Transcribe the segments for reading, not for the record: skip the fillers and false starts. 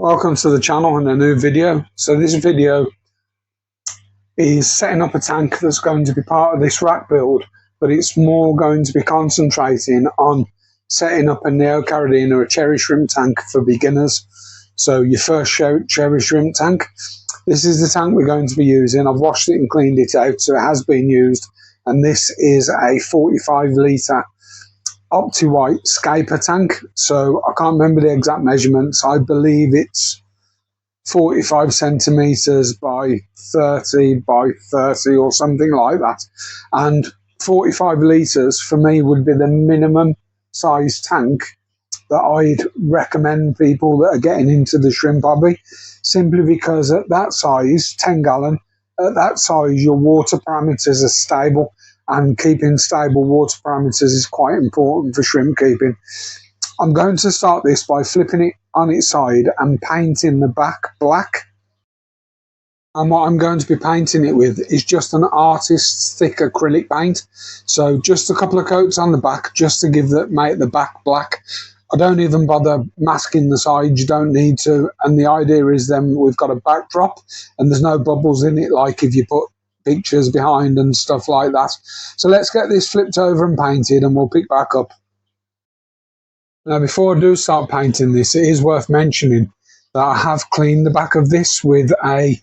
Welcome to the channel and a new video. So this video is setting up a tank that's going to be part of this rack build, but it's more going to be concentrating on setting up a neocaridina or a cherry shrimp tank for beginners. So your first cherry shrimp tank. This is the tank we're going to be using. I've washed it and cleaned it out, so it has been used. And this is a 45 litre Opti-White scaper tank. So I can't remember the exact measurements. I believe it's 45 centimeters by 30 by 30 or something like that. And 45 litres for me would be the minimum size tank that I'd recommend people that are getting into the shrimp hobby, simply because at that size, 10 gallon, at that size your water parameters are stable, and keeping stable water parameters is quite important for shrimp keeping. I'm going to start this by flipping it on its side and painting the back black. And what I'm going to be painting it with is just an artist's thick acrylic paint. So just a couple of coats on the back just to make the back black. I don't even bother masking the sides, you don't need to. And the idea is then we've got a backdrop and there's no bubbles in it like if you put pictures behind and stuff like that. So let's get this flipped over and painted and we'll pick back up. Now before I do start painting this, it is worth mentioning that I have cleaned the back of this with a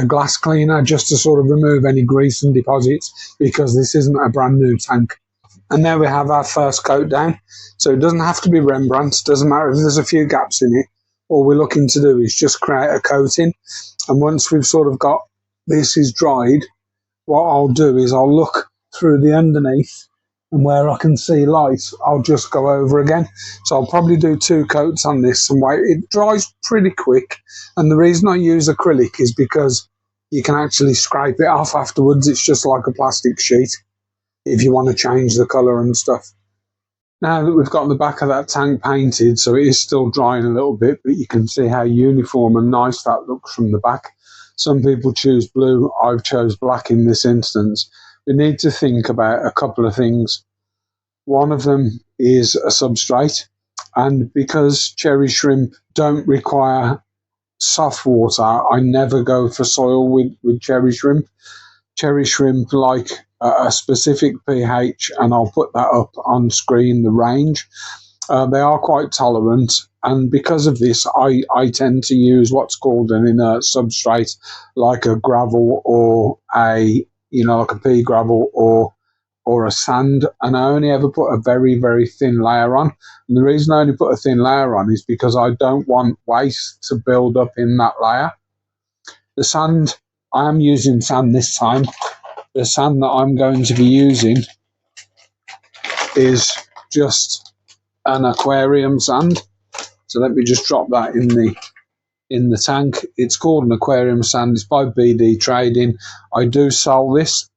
glass cleaner just to sort of remove any grease and deposits, because this isn't a brand new tank. And there we have our first coat down. So it doesn't have to be Rembrandt, doesn't matter if there's a few gaps in it. All we're looking to do is just create a coating. And once we've sort of got this is dried, what I'll do is I'll look through the underneath, and where I can see light, I'll just go over again. So I'll probably do 2 coats on this and wait. It dries pretty quick. And the reason I use acrylic is because you can actually scrape it off afterwards. It's just like a plastic sheet if you want to change the colour and stuff. Now that we've got the back of that tank painted, so it is still drying a little bit, but you can see how uniform and nice that looks from the back. Some people choose blue, I've chose black in this instance. We need to think about a couple of things. One of them is a substrate, and because cherry shrimp don't require soft water, I never go for soil with cherry shrimp. Cherry shrimp like a specific pH, and I'll put that up on screen, the range. They are quite tolerant, and because of this I tend to use what's called an inert substrate, like a gravel or like a pea gravel or a sand, and I only ever put a very, very thin layer on. And the reason I only put a thin layer on is because I don't want waste to build up in that layer. The sand, I am using sand this time. The sand that I'm going to be using is just an aquarium sand. So let me just drop that in the tank. It's called an aquarium sand. It's by BD Trading. I do sell this,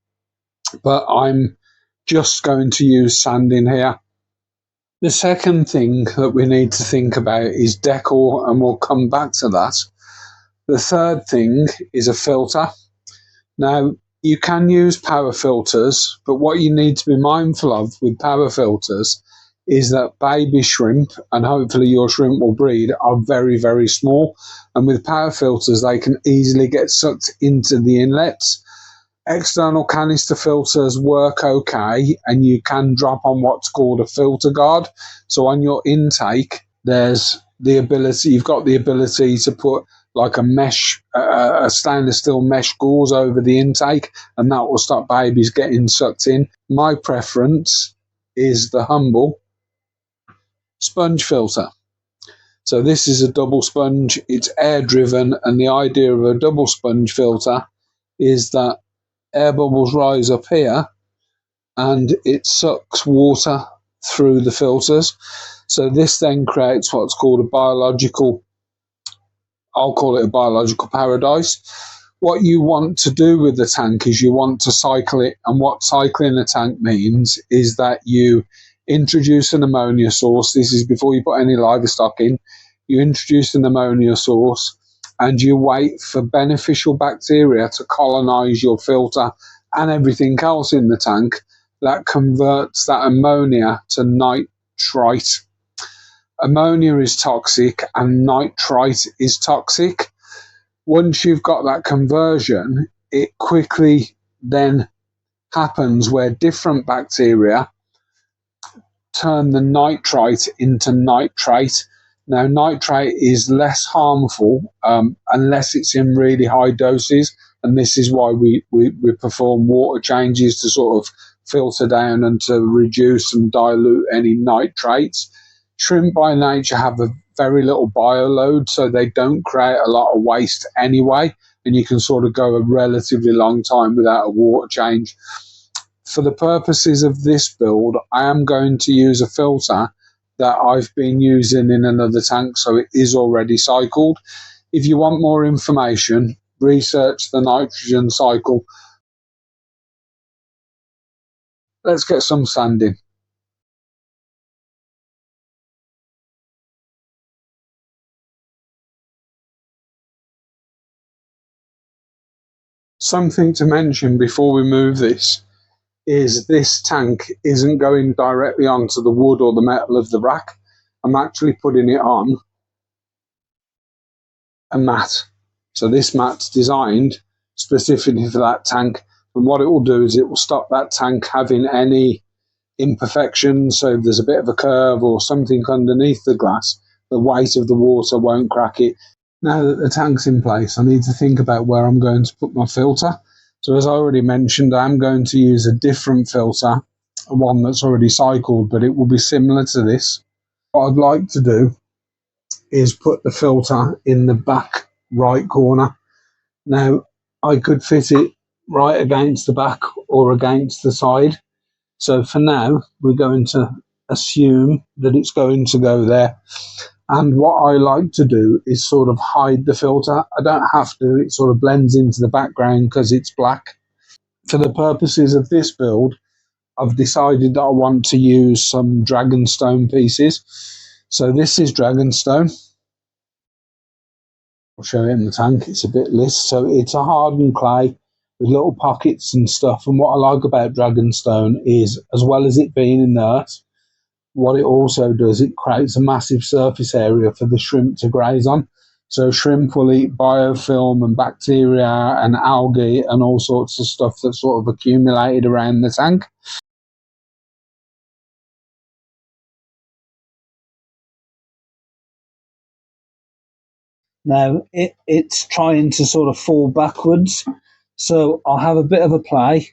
but I'm just going to use sand in here. The second thing that we need to think about is decor, and we'll come back to that. The third thing is a filter. Now, you can use power filters, but what you need to be mindful of with power filters is that baby shrimp, and hopefully your shrimp will breed, are very, very small. And with power filters, they can easily get sucked into the inlets. External canister filters work okay, and you can drop on what's called a filter guard. So on your intake, there's the ability, you've got the ability to put like a mesh, a stainless steel mesh gauze over the intake, and that will stop babies getting sucked in. My preference is the Humble sponge filter. So this is a double sponge, it's air driven, and the idea of a double sponge filter is that air bubbles rise up here and it sucks water through the filters. So this then creates what's called a biological, I'll call it a biological paradise. What you want to do with the tank is you want to cycle it, and what cycling a tank means is that you introduce an ammonia source. This is before you put any livestock in. You introduce an ammonia source and you wait for beneficial bacteria to colonize your filter and everything else in the tank that converts that ammonia to nitrite. ammonia is toxic and nitrite is toxic. Once you've got that conversion, it quickly then happens where different bacteria turn the nitrite into nitrate. Now, nitrate is less harmful unless it's in really high doses, and this is why we perform water changes to sort of filter down and to reduce and dilute any nitrates. Shrimp by nature have a very little bioload, so they don't create a lot of waste anyway, and you can sort of go a relatively long time without a water change. For the purposes of this build, I am going to use a filter that I've been using in another tank, so it is already cycled. If you want more information, research the nitrogen cycle. Let's get some sanding. Something to mention before we move this is this tank isn't going directly onto the wood or the metal of the rack. I'm actually putting it on a mat. So this mat's designed specifically for that tank, and what it will do is it will stop that tank having any imperfections. So if there's a bit of a curve or something underneath the glass, the weight of the water won't crack it. Now that the tank's in place, I need to think about where I'm going to put my filter. So as I already mentioned, I'm going to use a different filter, one that's already cycled, but it will be similar to this. What I'd like to do is put the filter in the back right corner. Now, I could fit it right against the back or against the side. So for now, we're going to assume that it's going to go there. And what I like to do is sort of hide the filter. I don't have to, it sort of blends into the background because it's black. For the purposes of this build, I've decided that I want to use some dragonstone pieces. So this is dragonstone. I'll show it in the tank, it's a bit list. So it's a hardened clay with little pockets and stuff. And what I like about dragonstone is, as well as it being inert, what it also does, it creates a massive surface area for the shrimp to graze on. So shrimp will eat biofilm and bacteria and algae and all sorts of stuff that's sort of accumulated around the tank. Now it's trying to sort of fall backwards, so I'll have a bit of a play.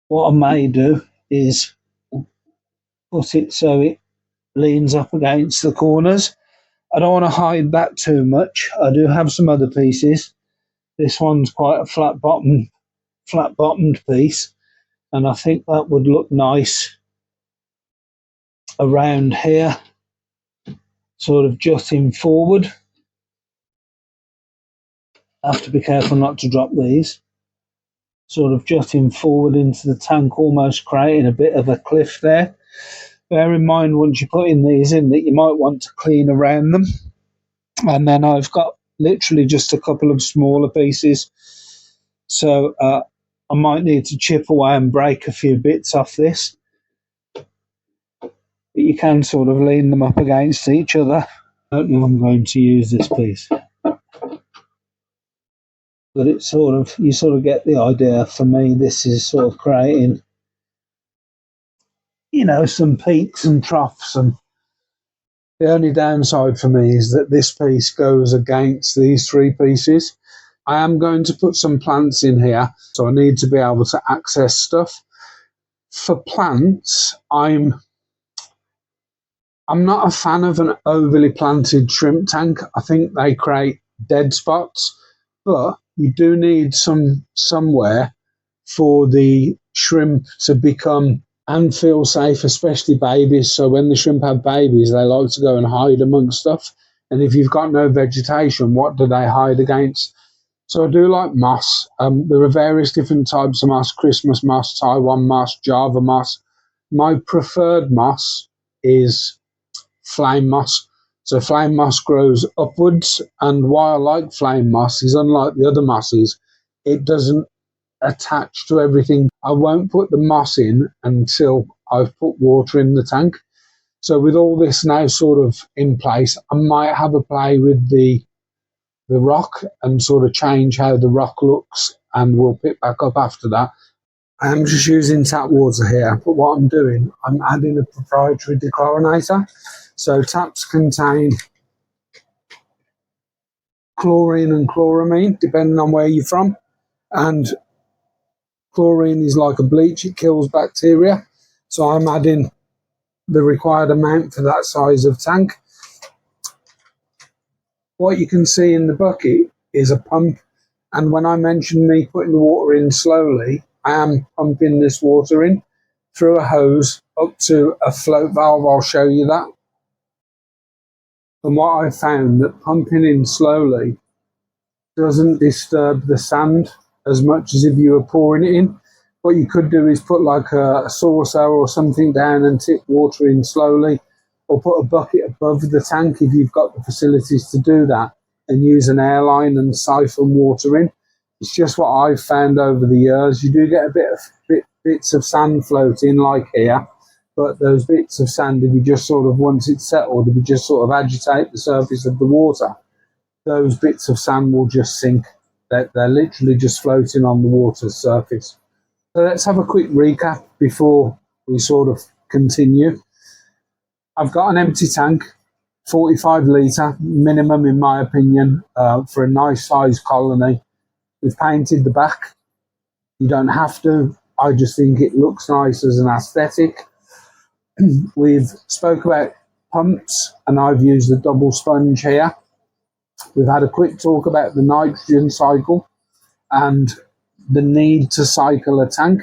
What I may do is put it so it leans up against the corners. I don't want to hide that too much. I do have some other pieces. This one's quite a flat bottomed piece, and I think that would look nice around here, sort of jutting forward. I have to be careful not to drop these. Sort of jutting forward into the tank, almost creating a bit of a cliff there. Bear in mind once you're putting these in that you might want to clean around them. And then I've got literally just a couple of smaller pieces. So I might need to chip away and break a few bits off this. But you can sort of lean them up against each other. I don't know I'm going to use this piece. But it's sort of, you sort of get the idea. For me, this is sort of creating, you know, some peaks and troughs. And the only downside for me is that this piece goes against these three pieces. I am going to put some plants in here, so I need to be able to access stuff. For plants, I'm not a fan of an overly planted shrimp tank. I think they create dead spots, but you do need somewhere for the shrimp to become and feel safe, especially babies. So when the shrimp have babies, they like to go and hide amongst stuff. And if you've got no vegetation, what do they hide against? So I do like moss. There are various different types of moss: Christmas moss, Taiwan moss, Java moss. My preferred moss is flame moss. So flame moss grows upwards, and why I like flame moss is, unlike the other mosses, it doesn't attach to everything. I won't put the moss in until I've put water in the tank. So with all this now sort of in place, I might have a play with the rock and sort of change how the rock looks, and we'll pick back up after that. I am just using tap water here, but what I'm doing, I'm adding a proprietary dechlorinator. So taps contain chlorine and chloramine, depending on where you're from. And chlorine is like a bleach, it kills bacteria. So I'm adding the required amount for that size of tank. What you can see in the bucket is a pump. And when I mentioned me putting the water in slowly, I am pumping this water in through a hose up to a float valve. I'll show you that. And what I found, that pumping in slowly doesn't disturb the sand as much as if you were pouring it in. What you could do is put like a saucer or something down and tip water in slowly, or put a bucket above the tank if you've got the facilities to do that, and use an airline and siphon water in. It's just what I've found over the years. You do get a bits of sand floating like here, but those bits of sand, if you just sort of, once it's settled, if you just sort of agitate the surface of the water, those bits of sand will just sink. They're literally just floating on the water's surface. So let's have a quick recap before we sort of continue. I've got an empty tank, 45 litre minimum in my opinion, for a nice sized colony. We've painted the back. You don't have to. I just think it looks nice as an aesthetic. We've spoke about pumps, and I've used the double sponge here. We've had a quick talk about the nitrogen cycle and the need to cycle a tank.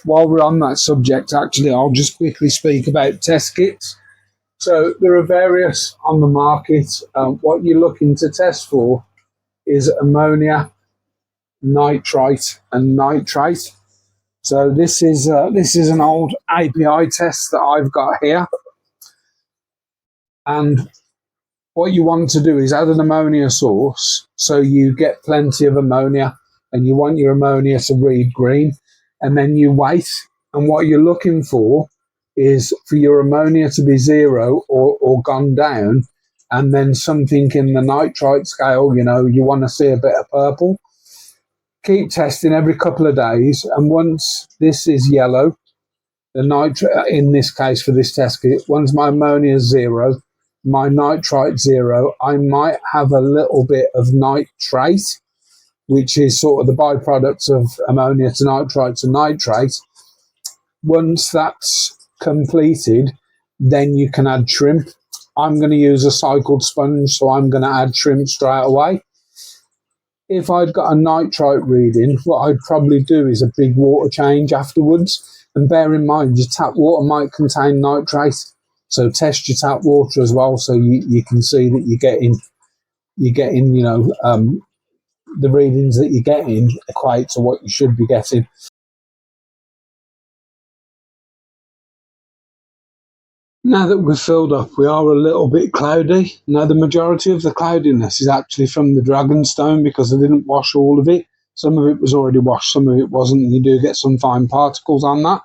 While we're on that subject, actually, I'll just quickly speak about test kits. So there are various on the market. What you're looking to test for is ammonia, nitrite, and nitrate. So this is an old API test that I've got here, and what you want to do is add an ammonia source so you get plenty of ammonia, and you want your ammonia to read green, and then you wait, and what you're looking for is for your ammonia to be zero or gone down, and then something in the nitrite scale, you want to see a bit of purple. Keep testing every couple of days, and once this is yellow, the nitrate, in this case for this test kit, once my ammonia is zero, my nitrite zero, I might have a little bit of nitrate, which is sort of the byproduct of ammonia to nitrite to nitrate. Once that's completed, then you can add shrimp. I'm going to use a cycled sponge, so I'm going to add shrimp straight away. If I'd got a nitrite reading, what I'd probably do is a big water change afterwards. And bear in mind, your tap water might contain nitrate, so test your tap water as well, so you can see that you're getting the readings that you're getting equate to what you should be getting. Now that we've filled up, we are a little bit cloudy. Now the majority of the cloudiness is actually from the dragonstone, because I didn't wash all of it. Some of it was already washed, some of it wasn't, and you do get some fine particles on that.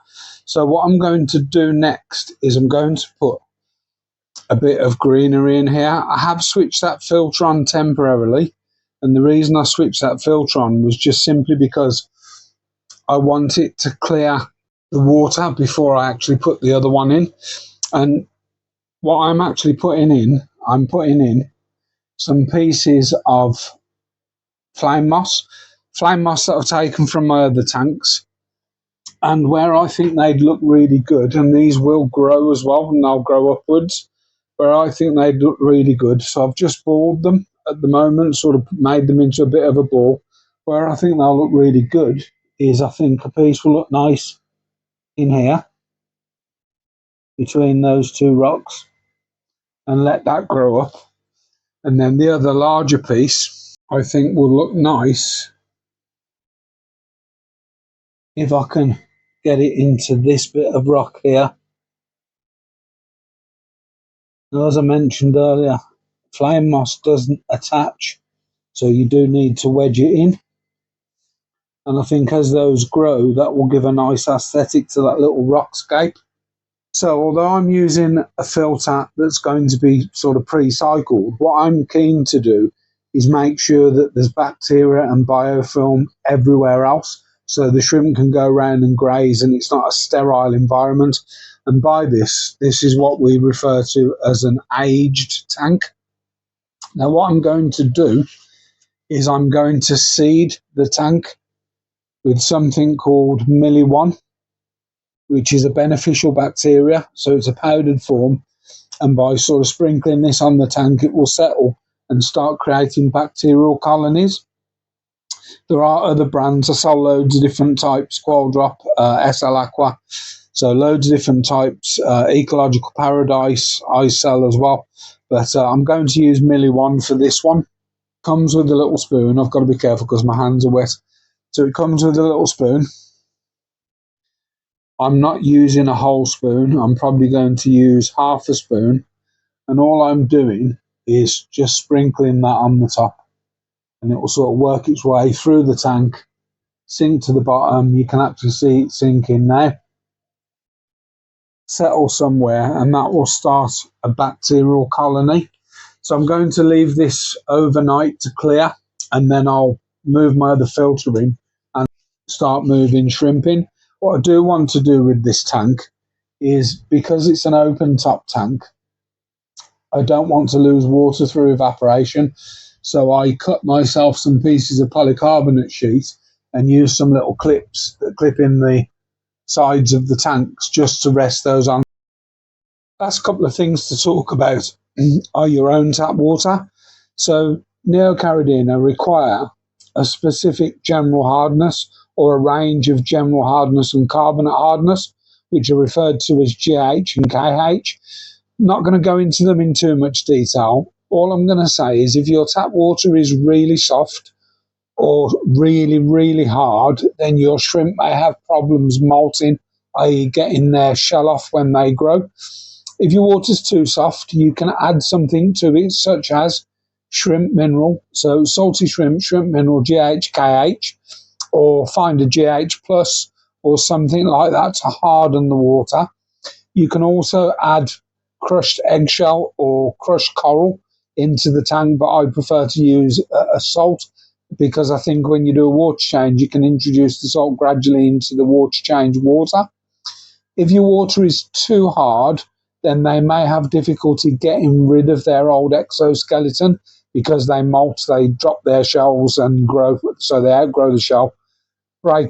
So what I'm going to do next is I'm going to put a bit of greenery in here. I have switched that filter on temporarily, and the reason I switched that filter on was just simply because I want it to clear the water before I actually put the other one in. And what I'm actually putting in, I'm putting in some pieces of flame moss that I've taken from my other tanks, and where I think they'd look really good, and these will grow as well, and they'll grow upwards, where I think they'd look really good. So I've just balled them at the moment, sort of made them into a bit of a ball. Where I think they'll look really good is, I think a piece will look nice in here between those two rocks, and let that grow up. And then the other larger piece I think will look nice if I can get it into this bit of rock here. And as I mentioned earlier, flame moss doesn't attach, so you do need to wedge it in. And I think as those grow, that will give a nice aesthetic to that little rockscape. So although I'm using a filter that's going to be sort of pre-cycled, what I'm keen to do is make sure that there's bacteria and biofilm everywhere else, so the shrimp can go around and graze and it's not a sterile environment. And by this is what we refer to as an aged tank. Now what I'm going to do is I'm going to seed the tank with something called Milli-1, which is a beneficial bacteria, so it's a powdered form, and by sort of sprinkling this on the tank it will settle and start creating bacterial colonies. There are other brands. I sell loads of different types, Qual Drop, SL Aqua, so loads of different types. Ecological Paradise I sell as well, but I'm going to use Milli-1 for this one. Comes with a little spoon. I've got to be careful because my hands are wet. So it comes with a little spoon. I'm not using a whole spoon. I'm probably going to use half a spoon, and all I'm doing is just sprinkling that on the top, and it will sort of work its way through the tank, sink to the bottom. You can actually see it sinking now, settle somewhere, and that will start a bacterial colony. So I'm going to leave this overnight to clear, and then I'll move my other filter in and start moving shrimp in. What I do want to do with this tank is, because it's an open top tank, I don't want to lose water through evaporation. So I cut myself some pieces of polycarbonate sheet and use some little clips that clip in the sides of the tanks just to rest those on. Last couple of things to talk about are your own tap water. So neocaridina require a specific general hardness, or a range of general hardness and carbonate hardness, which are referred to as GH and KH. Not going to go into them in too much detail. All I'm going to say is, if your tap water is really soft or really, really hard, then your shrimp may have problems molting, i.e. getting their shell off when they grow. If your water's too soft, you can add something to it, such as shrimp mineral. So salty shrimp, shrimp mineral, GH, KH, or find a GH plus or something like that to harden the water. You can also add crushed eggshell or crushed coral into the tank, but I prefer to use a salt, because I think when you do a water change, you can introduce the salt gradually into the water change water. If your water is too hard, then they may have difficulty getting rid of their old exoskeleton, because they molt, they drop their shells and grow, so they outgrow the shell, break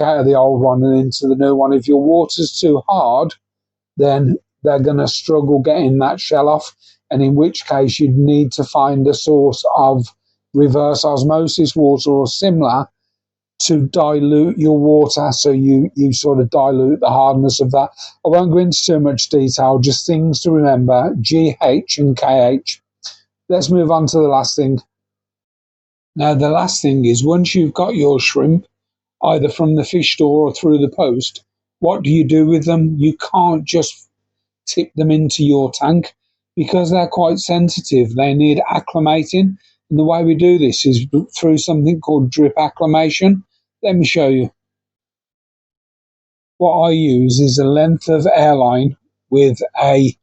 out of the old one and into the new one. If your water's too hard, then they're going to struggle getting that shell off, and in which case you'd need to find a source of reverse osmosis water or similar to dilute your water, so you sort of dilute the hardness of that. I won't go into too much detail, just things to remember: GH and KH. Let's move on to the last thing. Now, the last thing is, once you've got your shrimp, either from the fish store or through the post, what do you do with them? You can't just tip them into your tank, because they're quite sensitive. They need acclimating. And the way we do this is through something called drip acclimation. Let me show you. What I use is a length of airline with a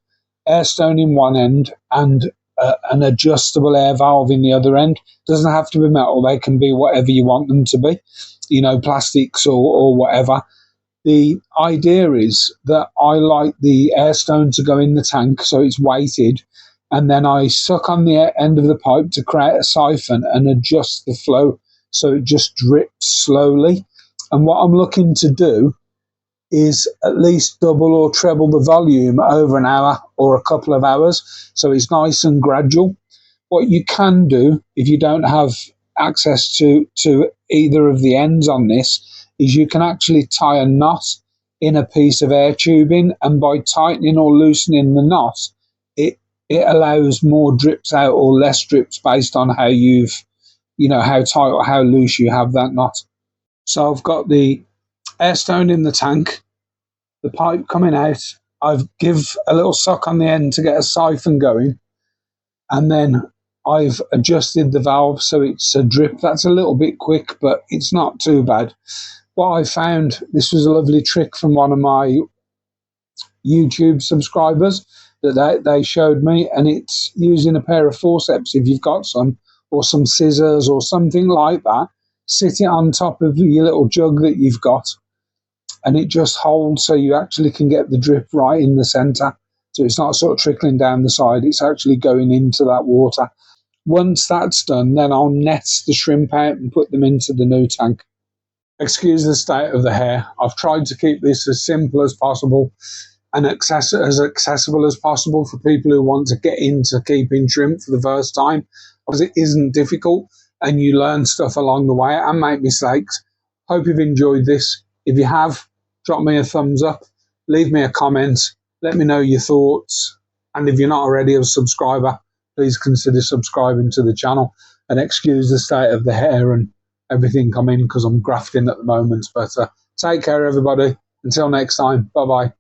air stone in one end and an adjustable air valve in the other end. Doesn't have to be metal. They can be whatever you want them to be, plastics or whatever. The idea is that I like the air stone to go in the tank, so it's weighted, and then I suck on the end of the pipe to create a siphon and adjust the flow so it just drips slowly. And what I'm looking to do is at least double or treble the volume over an hour or a couple of hours, so it's nice and gradual. What you can do, if you don't have access to either of the ends on this, is you can actually tie a knot in a piece of air tubing, and by tightening or loosening the knot, it allows more drips out or less drips based on how how tight or how loose you have that knot. So I've got the air stone in the tank, the pipe coming out. I've give a little suck on the end to get a siphon going, and then I've adjusted the valve so it's a drip. That's a little bit quick, but it's not too bad. What I found, this was a lovely trick from one of my YouTube subscribers that they showed me, and it's using a pair of forceps if you've got some, or some scissors or something like that. Sit it on top of your little jug that you've got, and it just holds so you actually can get the drip right in the center. So it's not sort of trickling down the side, it's actually going into that water. Once that's done, then I'll net the shrimp out and put them into the new tank. Excuse the state of the hair. I've tried to keep this as simple as possible and as accessible as possible for people who want to get into keeping shrimp for the first time, because it isn't difficult and you learn stuff along the way and make mistakes. Hope you've enjoyed this. If you have, drop me a thumbs up, leave me a comment, let me know your thoughts, and if you're not already a subscriber, please consider subscribing to the channel. And excuse the state of the hair and everything I'm in because I'm grafting at the moment. But take care, everybody. Until next time, bye bye.